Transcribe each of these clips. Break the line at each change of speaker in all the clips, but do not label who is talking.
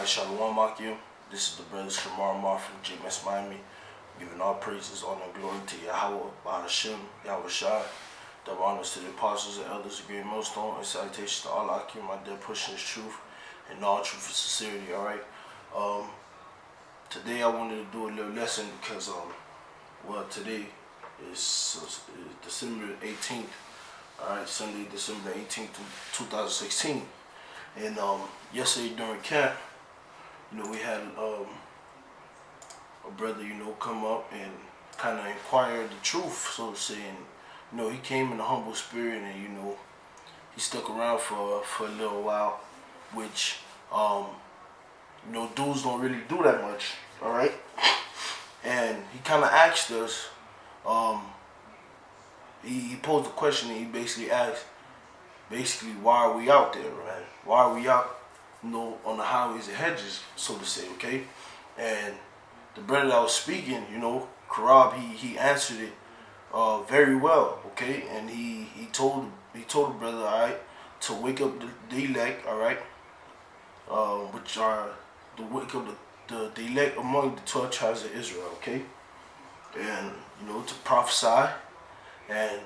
Shalom Akim. This is the brothers Shamar Mar from JMS Miami, giving all praises, honor, and glory to Yahawah, Hashem, Yahawashi. Double honors to the apostles and elders of Great Millstone, and salutations to all Akim, my dear pushing this truth and all truth and sincerity. Alright. Today I wanted to do a little lesson because today is December 18th. Alright, Sunday, December 18th, 2016. And yesterday during camp, we had a brother, come up and kind of inquire the truth, so to say. And, he came in a humble spirit, and, he stuck around for a little while, which, dudes don't really do that much, all right? And he kind of asked us, he posed a question, and he basically asked, why are we out there, man? Why are we out, on the highways and hedges, so to say, okay? And the brother that was speaking, Karab, he answered it very well, okay? And he told the brother, all right, to wake up the elect, all right, which are to wake up the elect among the 12 tribes of Israel, okay? And to prophesy, and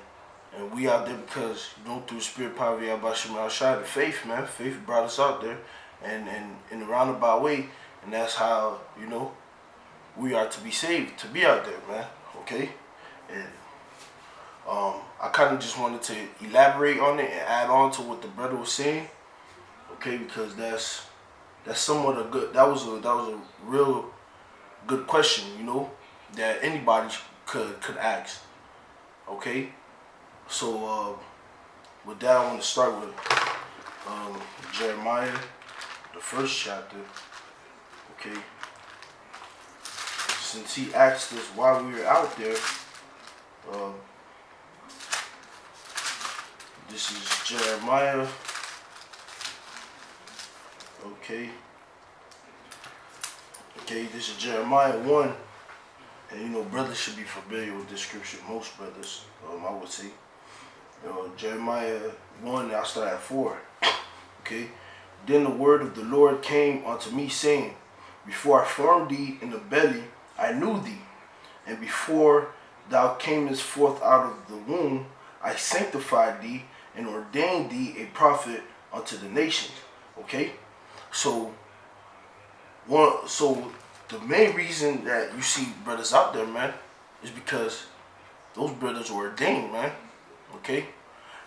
we out there because, through the spirit power of Yahawashi, the faith, man. Faith brought us out there, and in a roundabout way, and that's how, we are to be saved, to be out there, man, okay? And I kind of just wanted to elaborate on it and add on to what the brother was saying, okay? Because that's somewhat a good, that was a real good question, that anybody could ask, okay? So with that, I want to start with Jeremiah, the first chapter, okay? Since he asked us why we were out there, this is Jeremiah, okay, this is Jeremiah 1, and brothers should be familiar with this scripture, most brothers, I would say. Jeremiah 1, I'll start at 4, okay. Then the word of the Lord came unto me, saying, before I formed thee in the belly, I knew thee, and before thou camest forth out of the womb, I sanctified thee, and ordained thee a prophet unto the nations, okay. So the main reason that you see brothers out there, man, is because those brothers were ordained, man, okay.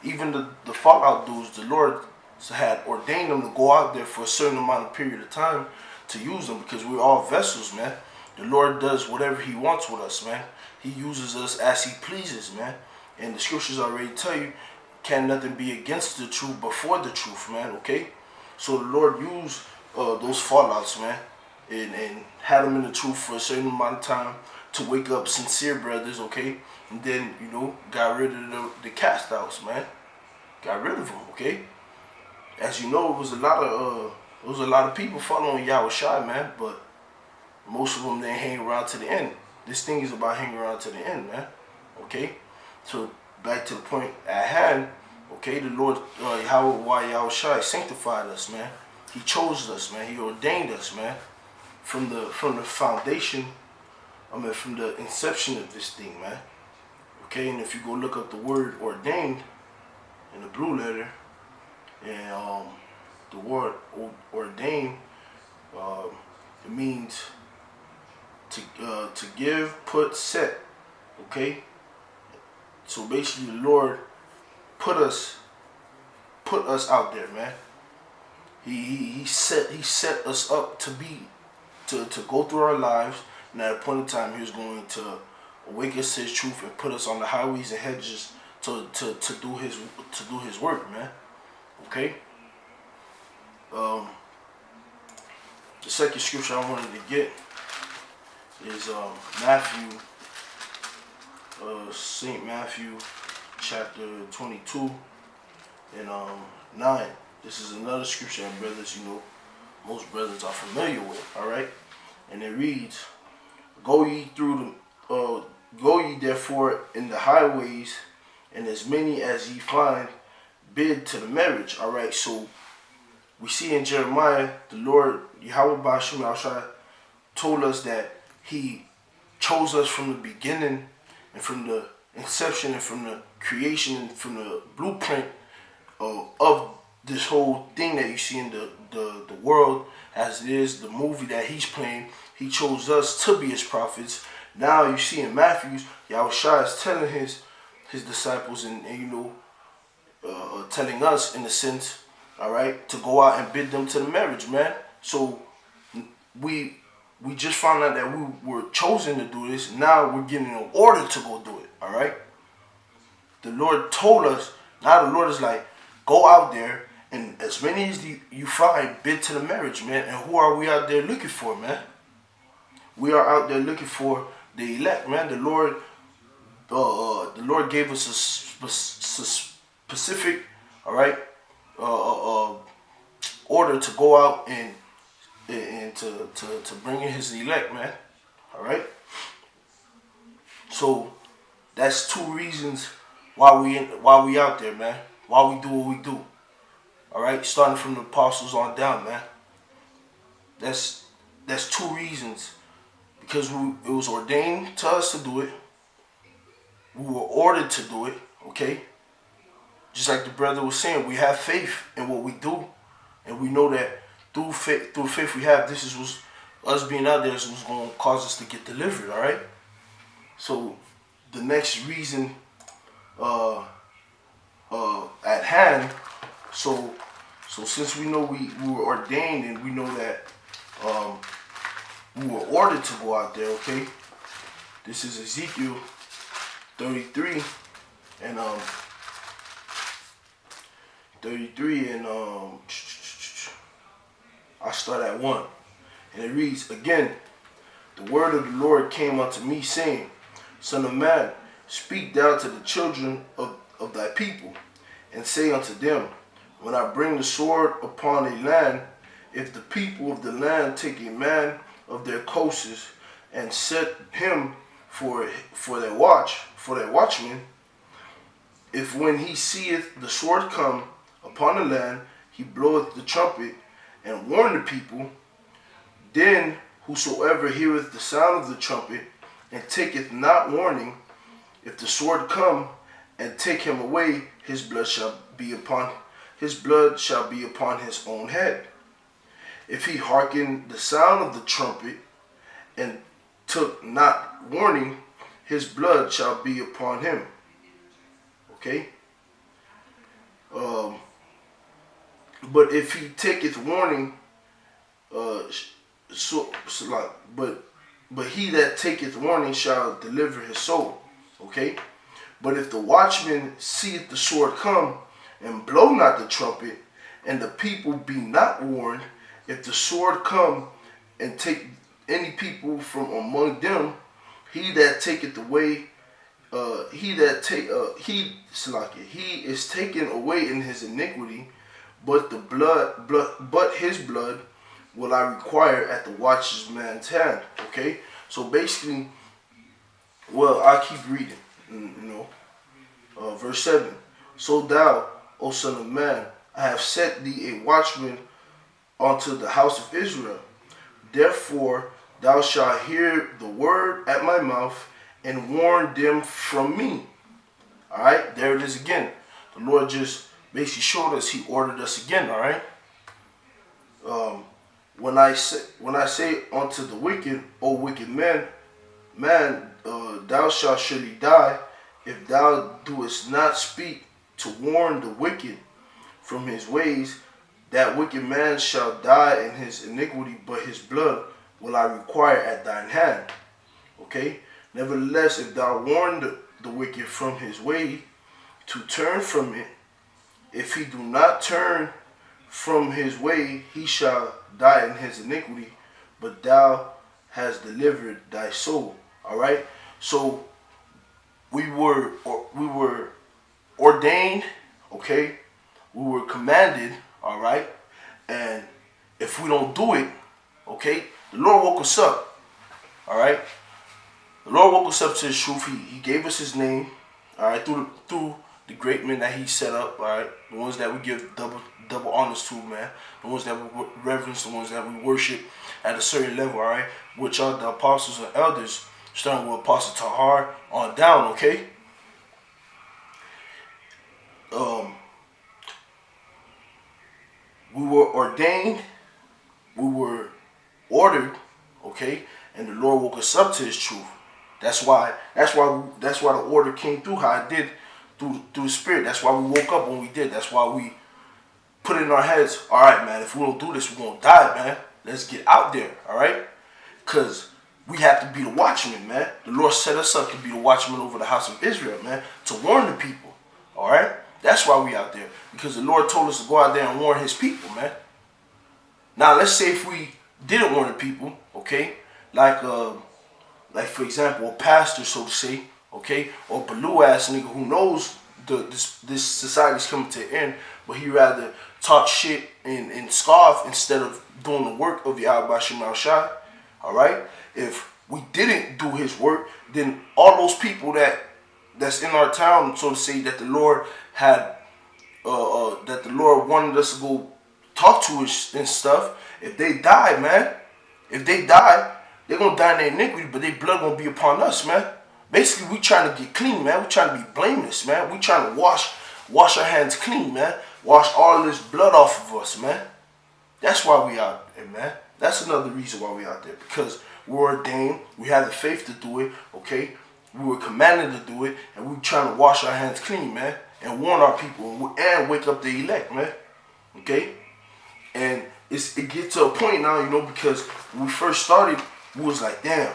Even the fallout dudes, the Lord had ordained them to go out there for a certain amount of period of time to use them, because we're all vessels, man. The Lord does whatever he wants with us, man. He uses us as he pleases, man. And the scriptures already tell you, can nothing be against the truth but for the truth, man, okay? So the Lord used those fallouts, man, and had them in the truth for a certain amount of time to wake up sincere brothers, okay? And then, got rid of the cast outs, man. Got rid of them, okay? As you know, it was a lot of people following Yahawashi, man, but most of them didn't hang around to the end. This thing is about hanging around to the end, man, okay? So back to the point at hand, okay? The Lord, Yahawashi sanctified us, man. He chose us, man. He ordained us, man, from the foundation, from the inception of this thing, man. Okay, and if you go look up the word ordained in the blue letter, and the word ordained, it means to give, put, set. Okay, so basically the Lord put us out there, man. He set us up to go through our lives, and at a point in time he was going to awake us to his truth and put us on the highways and hedges to do his work, man. Okay. The second scripture I wanted to get is Matthew, Saint Matthew, chapter 22 and 9. This is another scripture that brothers, most brothers are familiar with. All right, and it reads, Go ye therefore in the highways, and as many as ye find, bid to the marriage. All right, so we see in Jeremiah, the Lord Yahawah told us that He chose us from the beginning and from the inception and from the creation and from the blueprint of this whole thing that you see in the world as it is, the movie that He's playing. He chose us to be His prophets. Now you see in Matthew, Yahawashi is telling his disciples and telling us in a sense, all right, to go out and bid them to the marriage, man. So we just found out that we were chosen to do this. Now we're getting an order to go do it, all right? The Lord told us, now the Lord is like, go out there and as many as you find, bid to the marriage, man. And who are we out there looking for, man? We are out there looking for the elect, man. The Lord gave us a specific, all right, order to go out and to bring in His elect, man. All right. So that's two reasons why we out there, man. Why we do what we do. All right, starting from the apostles on down, man. That's two reasons. Because it was ordained to us to do it. We were ordered to do it, okay? Just like the brother was saying, we have faith in what we do. And we know that through faith we have, this is what's, us being out there is what's going to cause us to get delivered, all right? So the next reason at hand, so since we know we were ordained and we know that we were ordered to go out there, okay? This is Ezekiel 33 and 33 and I start at 1. And it reads, again, the word of the Lord came unto me, saying, Son of man, speak thou to the children of thy people, and say unto them, when I bring the sword upon a land, if the people of the land take a man of their coasts and set him for their watchman, if when he seeth the sword come upon the land, he bloweth the trumpet and warn the people, then whosoever heareth the sound of the trumpet and taketh not warning, if the sword come and take him away, his blood shall be upon his own head. If he hearken the sound of the trumpet and took not warning, his blood shall be upon him. Okay? But if he taketh warning, but he that taketh warning shall deliver his soul. Okay? But if the watchman seeth the sword come and blow not the trumpet, and the people be not warned, if the sword come and take any people from among them, he that taketh away, he is taken away in his iniquity, but his blood will I require at the watchman's hand. Okay, so basically, well, I keep reading. Verse 7. So thou, O son of man, I have set thee a watchman unto the house of Israel. Therefore thou shalt hear the word at my mouth and warn them from me. Alright, there it is again. The Lord just basically showed us, He ordered us again, alright? When I say unto the wicked, O wicked man, thou shalt surely die, if thou doest not speak to warn the wicked from his ways, that wicked man shall die in his iniquity, but his blood will I require at thine hand. Okay? Nevertheless, if thou warn the wicked from his way to turn from it, if he do not turn from his way, he shall die in his iniquity, but thou hast delivered thy soul. Alright? So we were ordained, okay? We were commanded, all right? And if we don't do it, okay, the Lord woke us up, all right? The Lord woke us up to His truth. He gave us His name, all right, through the great men that he set up, all right, the ones that we give double honors to, man, the ones that we reverence, the ones that we worship at a certain level, all right, which are the apostles and elders, starting with Apostle Tahar on down, okay? We were ordained, we were ordered, okay, and the Lord woke us up to His truth. That's why the order came through how it did through the Spirit. That's why we woke up when we did. That's why we put it in our heads. All right, man. If we don't do this, we're gonna die, man. Let's get out there, all right? Cause we have to be the watchmen, man. The Lord set us up to be the watchmen over the house of Israel, man, to warn the people, all right? That's why we out there, because the Lord told us to go out there and warn His people, man. Now, let's say if we didn't warn the people, okay, like for example, a pastor, so to say, okay, or a blue ass nigga who knows this society's coming to an end, but he rather talk shit and scoff instead of doing the work of Yahawashi, all right? If we didn't do His work, then all those people that's in our town, so to say, that the Lord had, that the Lord wanted us to go talk to and stuff, if they die, man, if they die, they're going to die in their iniquity, but their blood going to be upon us, man. Basically, we trying to get clean, man. We trying to be blameless, man. We trying to wash our hands clean, man. Wash all this blood off of us, man. That's why we out there, man. That's another reason why we out there, because we're ordained. We have the faith to do it, okay? We were commanded to do it, and we're trying to wash our hands clean, man, and warn our people and wake up the elect, man, okay? And it gets to a point now, you know, because when we first started, we was like, damn,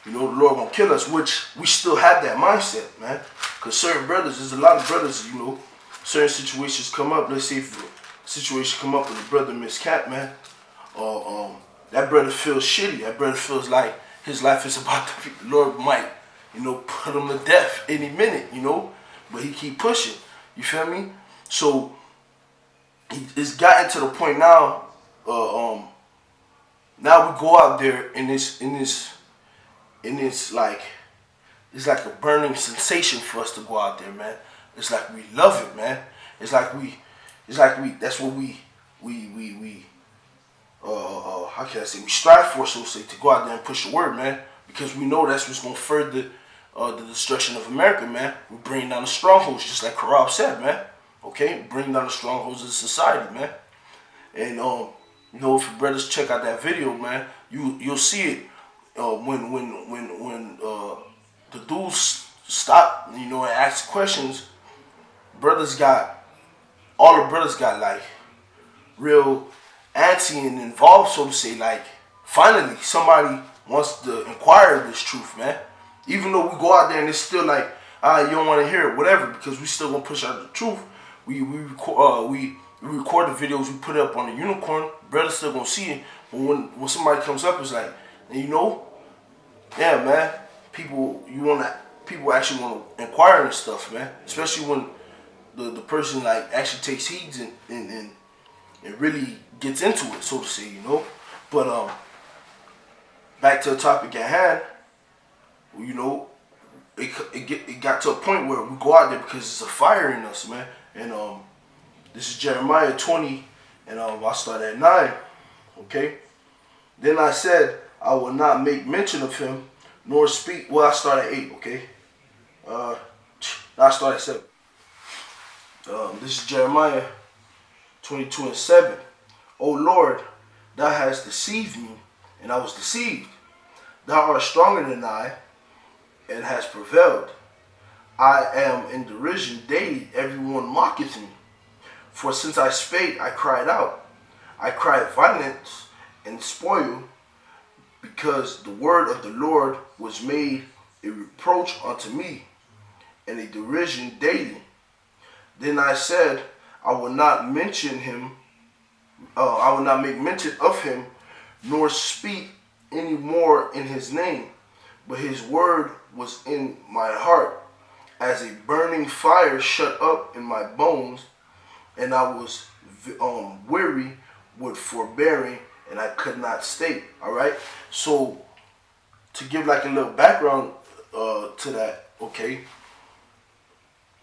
you know, the Lord gonna kill us, which we still have that mindset, man. Because certain brothers, there's a lot of brothers, you know, certain situations come up. Let's see if a situation come up and the brother miscap, man. That brother feels shitty. That brother feels like his life is about to be, the Lord might, you know, put him to death any minute, you know. But he keep pushing. You feel me? So it's gotten to the point now. Now we go out there in this like, it's like a burning sensation for us to go out there, man. It's like we love it, man. It's like we that's what we how can I say, we strive for, so to say, to go out there and push the word, man, because we know that's what's gonna further the destruction of America, man. We're bringing down the strongholds, just like Karab said, man. Okay, bringing down the strongholds of society, man. And you know, if your brothers check out that video, man, you'll see it when the dudes stop, you know, and ask questions. All the brothers got like real antsy and involved, so to say. Like, finally, somebody wants to inquire this truth, man. Even though we go out there and it's still like, you don't want to hear it, whatever, because we still gonna push out the truth. We record the videos, we put it up on the unicorn. Brothers still gonna see it. But when somebody comes up, it's like, you know, yeah, man. People actually want to inquire and stuff, man. Especially when the person like actually takes heed and really gets into it, so to say, you know. But back to the topic at hand, you know, it got to a point where we go out there because it's a fire in us, man. And this is Jeremiah 20, and I started at 9, okay? Then I said, I will not make mention of him, nor speak. Well, I started at 8, okay? Now I started at 7. This is Jeremiah 22 and 7. O Lord, thou hast deceived me, and I was deceived. Thou art stronger than I, and hast prevailed. I am in derision daily, everyone mocketh me. For since I spake, I cried out. I cried violence and spoil, because the word of the Lord was made a reproach unto me, and a derision daily. Then I said, I will not mention him, I will not make mention of him, nor speak any more in his name. But his word was in my heart, as a burning fire shut up in my bones, and I was weary with forbearing, and I could not stay. All right. So to give like a little background to that, okay.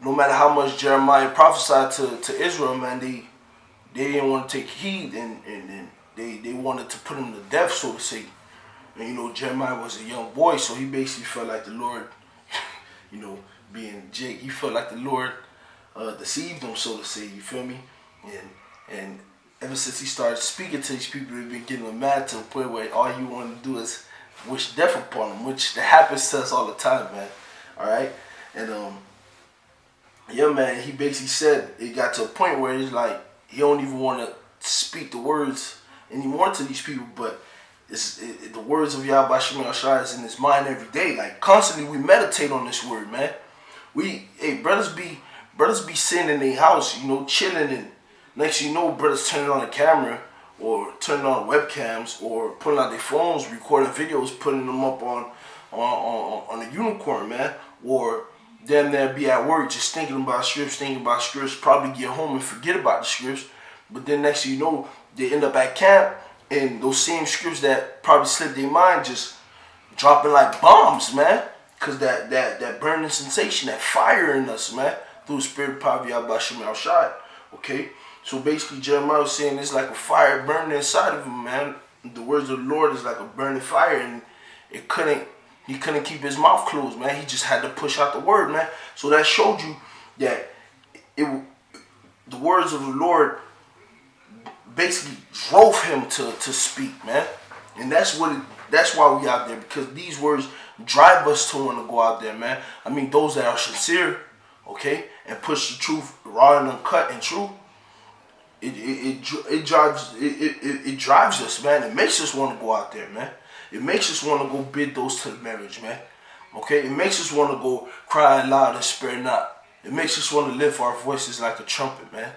no matter how much Jeremiah prophesied to Israel, man, they didn't want to take heed, and they wanted to put him to death, so to say. And Jeremiah was a young boy, so he basically felt like the Lord, being Jake, he felt like the Lord deceived him, so to say. You feel me? And ever since he started speaking to these people, they've been getting mad to the point where all you want to do is wish death upon them, which that happens to us all the time, man. All right, and yeah, man, he basically said it got to a point where it's like he don't even want to speak the words anymore to these people, but the words of Yahawashi is in his mind every day. Like constantly, we meditate on this word, man. Brothers be sitting in their house, chilling, and next thing you know, brothers turning on the camera or turning on webcams or putting out their phones, recording videos, putting them up on a unicorn, man. Or them there be at work just thinking about scripts, probably get home and forget about the scripts. But then next thing you know, they end up at camp, and those same scripts that probably slipped their mind just dropping like bombs, man. Cause that burning sensation, that fire in us, man, through the spirit power of Yahawashi. Okay? So basically Jeremiah was saying it's like a fire burning inside of him, man. The words of the Lord is like a burning fire, and he couldn't keep his mouth closed, man. He just had to push out the word, man. So that showed you that the words of the Lord basically drove him to speak, man. And that's why we out there, because these words drive us to want to go out there, man. I mean, those that are sincere, okay, and push the truth raw and uncut and true. It drives us, man. It makes us want to go out there, man. It makes us want to go bid those to the marriage, man. Okay, it makes us want to go cry loud and spare not. It makes us want to lift our voices like a trumpet, man.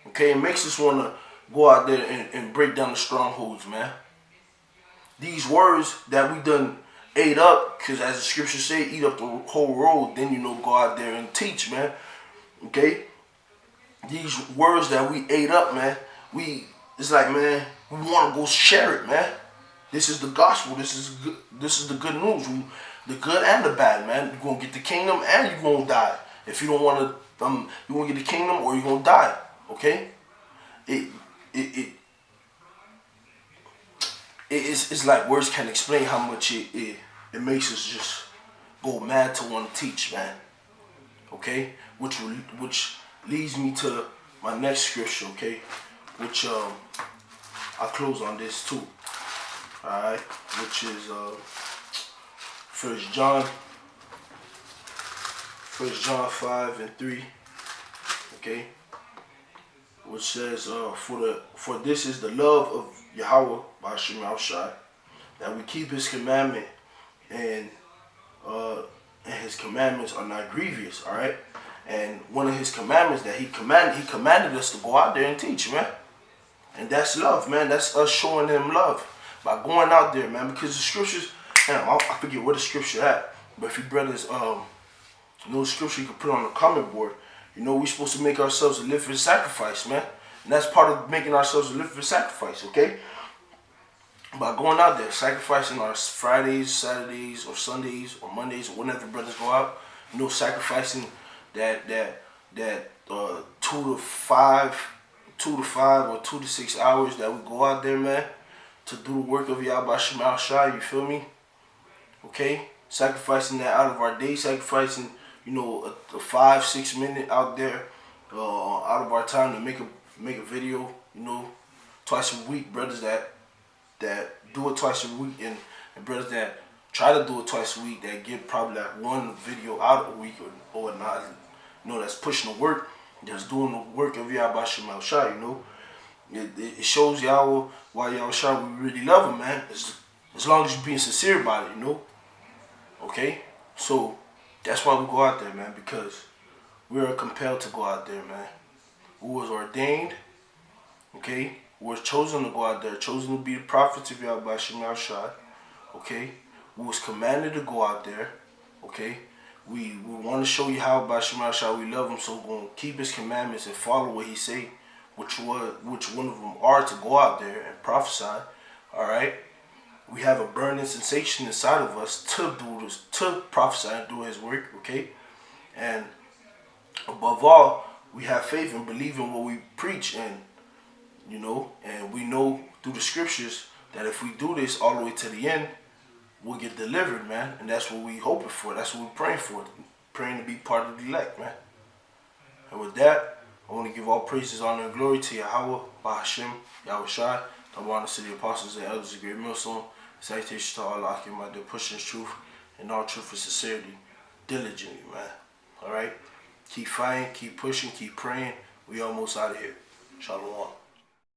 Okay, it makes us want to go out there and break down the strongholds, man. These words that we done ate up, because as the scriptures say, eat up the whole road, then go out there and teach, man. Okay? These words that we ate up, man, it's like, man, we want to go share it, man. This is the gospel. This is the good news. The good and the bad, man. You're going to get the kingdom and you're going to die. If you don't want to, you're going to get the kingdom or you're going to die. Okay? It's like words can't explain how much it makes us just go mad to want to teach, man. Okay? Which leads me to my next scripture, okay? Which I'll close on this too. Alright? Which is 1 John 5:3. Okay? Which says, for this is the love of Yahawah by Yahawashi, that we keep his commandment, and his commandments are not grievous, alright? And one of his commandments that he commanded us to go out there and teach, man. And that's love, man. That's us showing him love by going out there, man. Because the scriptures, I forget where the scripture at, but if you brothers know the scripture, you can put on the comment board. We're supposed to make ourselves a living sacrifice, man. And that's part of making ourselves a living sacrifice, okay? By going out there, sacrificing our Fridays, Saturdays, or Sundays, or Mondays, or whenever brothers go out, sacrificing that 2 to 5 or 2 to 6 hours that we go out there, man, to do the work of Yahawashi, you feel me? Okay? Sacrificing that out of our day, sacrificing, a 5-6 minute out there, out of our time to make a video, twice a week, brothers that do it twice a week, and brothers that try to do it twice a week, that get probably like one video out a week or not, that's pushing the work, that's doing the work of Yahawashi, It shows y'all why Yahawashi, we really love him, man. As long as you're being sincere about it, Okay? So, that's why we go out there, man, because we are compelled to go out there, man. We was ordained, okay? We was chosen to go out there, chosen to be the prophets of Yahawashi, okay? We was commanded to go out there, okay? We want to show you how Yahawashi we love him, so we're going to keep his commandments and follow what he say, which one of them are to go out there and prophesy, all right? We have a burning sensation inside of us to do this, to prophesy and do his work, okay? And above all, we have faith and believe in what we preach, and and we know through the scriptures that if we do this all the way to the end, we'll get delivered, man. And that's what we hoping for. That's what we're praying for. Praying to be part of the elect, man. And with that, I want to give all praises, honor, and glory to Yahawah, Bahashim, Yahawashi, the honor to the apostles and elders of the great millstone. Salutations to all Akim out there pushing truth and all truth and sincerity diligently, man. Alright? Keep fighting, keep pushing, keep praying. We almost out of here. Shalom.